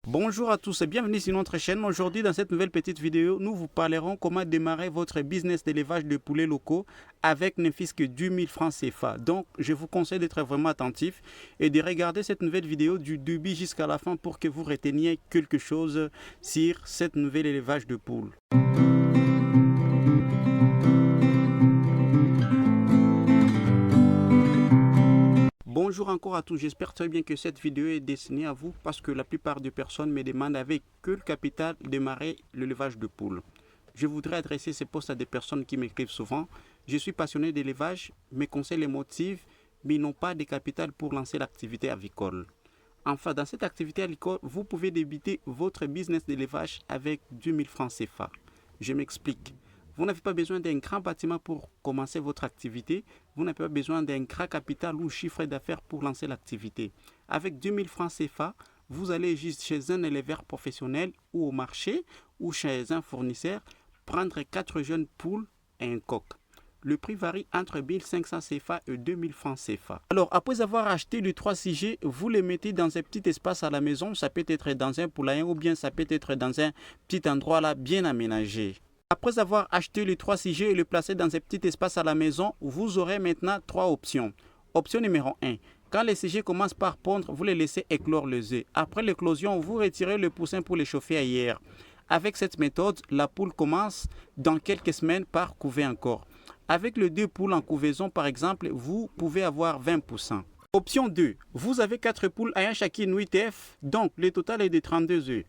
Bonjour à tous et bienvenue sur notre chaîne. Aujourd'hui, dans cette nouvelle petite vidéo, nous vous parlerons comment démarrer votre business d'élevage de poulets locaux avec ne fût-ce que 10 000 francs CFA. Donc, je vous conseille d'être vraiment attentif et de regarder cette nouvelle vidéo du début jusqu'à la fin pour que vous reteniez quelque chose sur cette nouvelle élevage de poules. Bonjour encore à tous, j'espère très bien que cette vidéo est destinée à vous parce que la plupart des personnes me demandent avec quel capital démarrer l'élevage de poules. Je voudrais adresser ces posts à des personnes qui m'écrivent souvent. Je suis passionné d'élevage, mes conseils les motivent, mais ils n'ont pas de capital pour lancer l'activité avicole. Enfin, dans cette activité avicole, vous pouvez débuter votre business d'élevage avec 10 000 francs CFA. Je m'explique. Vous n'avez pas besoin d'un grand bâtiment pour commencer votre activité. Vous n'avez pas besoin d'un grand capital ou chiffre d'affaires pour lancer l'activité. Avec 2 000 francs CFA, vous allez juste chez un éleveur professionnel ou au marché ou chez un fournisseur prendre 4 jeunes poules et un coq. Le prix varie entre 1 500 CFA et 2 000 francs CFA. Alors, après avoir acheté les 3 CG, vous les mettez dans un petit espace à la maison. Ça peut être dans un poulailler ou bien ça peut être dans un petit endroit là bien aménagé. Après avoir acheté les 3 CG et le placer dans un petit espace à la maison, vous aurez maintenant 3 options. Option numéro 1. Quand les CG commencent par pondre, vous les laissez éclore les œufs. Après l'éclosion, vous retirez le poussin pour les chauffer ailleurs. Avec cette méthode, la poule commence dans quelques semaines par couver encore. Avec les 2 poules en couvaison, par exemple, vous pouvez avoir 20 poussins. Option 2. Vous avez 4 poules ayant chacune 8 œufs, donc le total est de 32 œufs.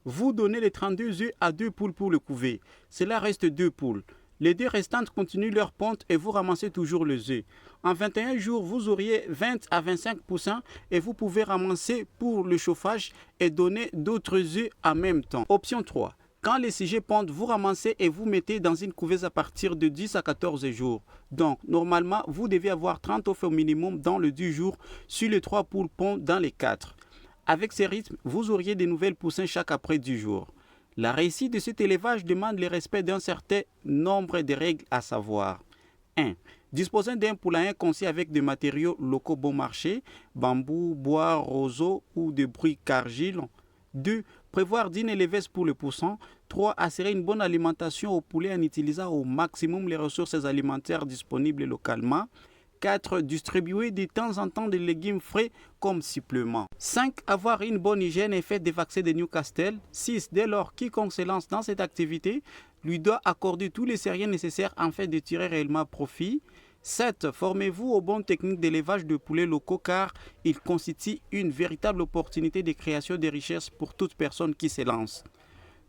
Vous donnez les 32 œufs à 2 poules pour le couver. Cela reste 2 poules. Les 2 restantes continuent leur ponte et vous ramassez toujours les œufs. En 21 jours, vous auriez 20 à 25 poussins et vous pouvez ramasser pour le chauffage et donner d'autres œufs en même temps. Option 3. Quand les CG pondent, vous ramassez et vous mettez dans une couveuse à partir de 10 à 14 jours. Donc, normalement, vous devez avoir 30 œufs au minimum dans les 10 jours si les 3 poules pondent dans les 4. Avec ces rythmes, vous auriez de nouvelles poussins chaque après 10 jours. La réussite de cet élevage demande le respect d'un certain nombre de règles à savoir. 1. Disposer d'un poulailler conçu avec des matériaux locaux bon marché, bambou, bois, roseau ou de bruit cargile. 2. Prévoir d'une éleveuse pour le poussin. 3. Assurer une bonne alimentation au poulet en utilisant au maximum les ressources alimentaires disponibles localement. 4. Distribuer de temps en temps des légumes frais comme supplément. 5. Avoir une bonne hygiène et faire des vaccins de Newcastle. 6. Dès lors quiconque se lance dans cette activité lui doit accorder tous les sérieux nécessaires afin de tirer réellement profit. 7. Formez-vous aux bonnes techniques d'élevage de poulets locaux car il constitue une véritable opportunité de création de richesses pour toute personne qui se lance.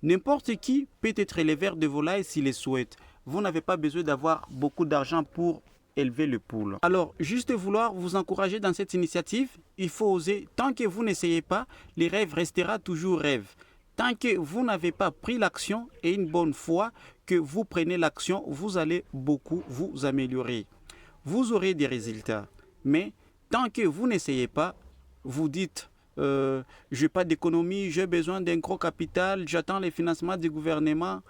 N'importe qui peut être éleveur de volailles s'il le souhaite. Vous n'avez pas besoin d'avoir beaucoup d'argent pour élever le poule. Alors, juste vouloir vous encourager dans cette initiative, il faut oser. Tant que vous n'essayez pas, les rêves restera toujours rêve. Tant que vous n'avez pas pris l'action et une bonne fois que vous prenez l'action, vous allez beaucoup vous améliorer. Vous aurez des résultats. Mais tant que vous n'essayez pas, vous dites je n'ai pas d'économie, j'ai besoin d'un gros capital, j'attends les financements du gouvernement,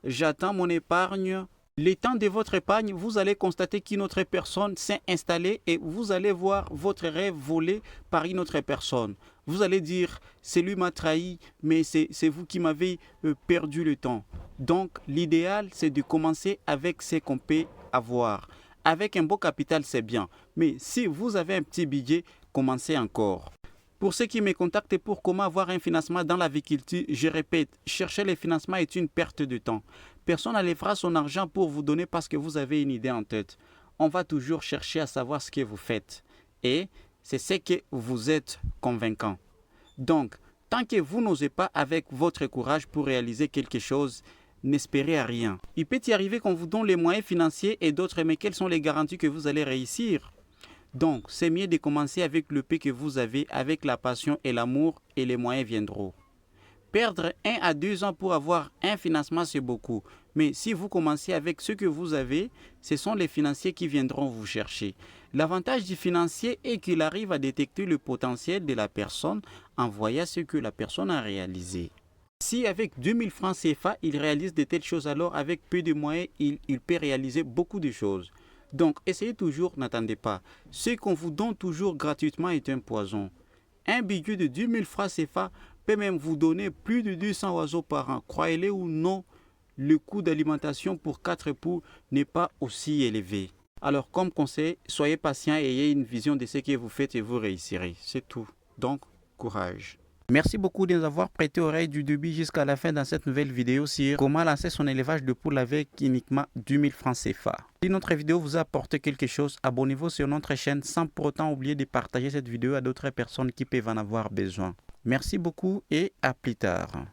j'attends mon épargne. Le temps de votre épargne, vous allez constater qu'une autre personne s'est installée et vous allez voir votre rêve volé par une autre personne. Vous allez dire, c'est lui m'a trahi, mais c'est vous qui m'avez perdu le temps. Donc, l'idéal, c'est de commencer avec ce qu'on peut avoir. Avec un beau capital, c'est bien. Mais si vous avez un petit budget, commencez encore. Pour ceux qui me contactent pour comment avoir un financement dans l'aviculture, je répète, chercher les financements est une perte de temps. Personne n'enlèvera son argent pour vous donner parce que vous avez une idée en tête. On va toujours chercher à savoir ce que vous faites. Et c'est ce que vous êtes convaincant. Donc, tant que vous n'osez pas avec votre courage pour réaliser quelque chose, n'espérez à rien. Il peut y arriver qu'on vous donne les moyens financiers et d'autres, mais quelles sont les garanties que vous allez réussir ? Donc, c'est mieux de commencer avec le peu que vous avez, avec la passion et l'amour, et les moyens viendront. Perdre 1 à 2 ans pour avoir un financement, c'est beaucoup. Mais si vous commencez avec ce que vous avez, ce sont les financiers qui viendront vous chercher. L'avantage du financier est qu'il arrive à détecter le potentiel de la personne en voyant ce que la personne a réalisé. Si avec 2 000 francs CFA, il réalise de telles choses, alors avec peu de moyens, il peut réaliser beaucoup de choses. Donc, essayez toujours, n'attendez pas. Ce qu'on vous donne toujours gratuitement est un poison. Un budget de 10 000 francs CFA peut même vous donner plus de 200 oiseaux par an. Croyez-le ou non, le coût d'alimentation pour 4 poules n'est pas aussi élevé. Alors, comme conseil, soyez patient et ayez une vision de ce que vous faites et vous réussirez. C'est tout. Donc, courage. Merci beaucoup de nous avoir prêté oreille du début jusqu'à la fin dans cette nouvelle vidéo sur comment lancer son élevage de poules avec uniquement 2000 francs CFA. Si notre vidéo vous a apporté quelque chose, abonnez-vous sur notre chaîne sans pour autant oublier de partager cette vidéo à d'autres personnes qui peuvent en avoir besoin. Merci beaucoup et à plus tard.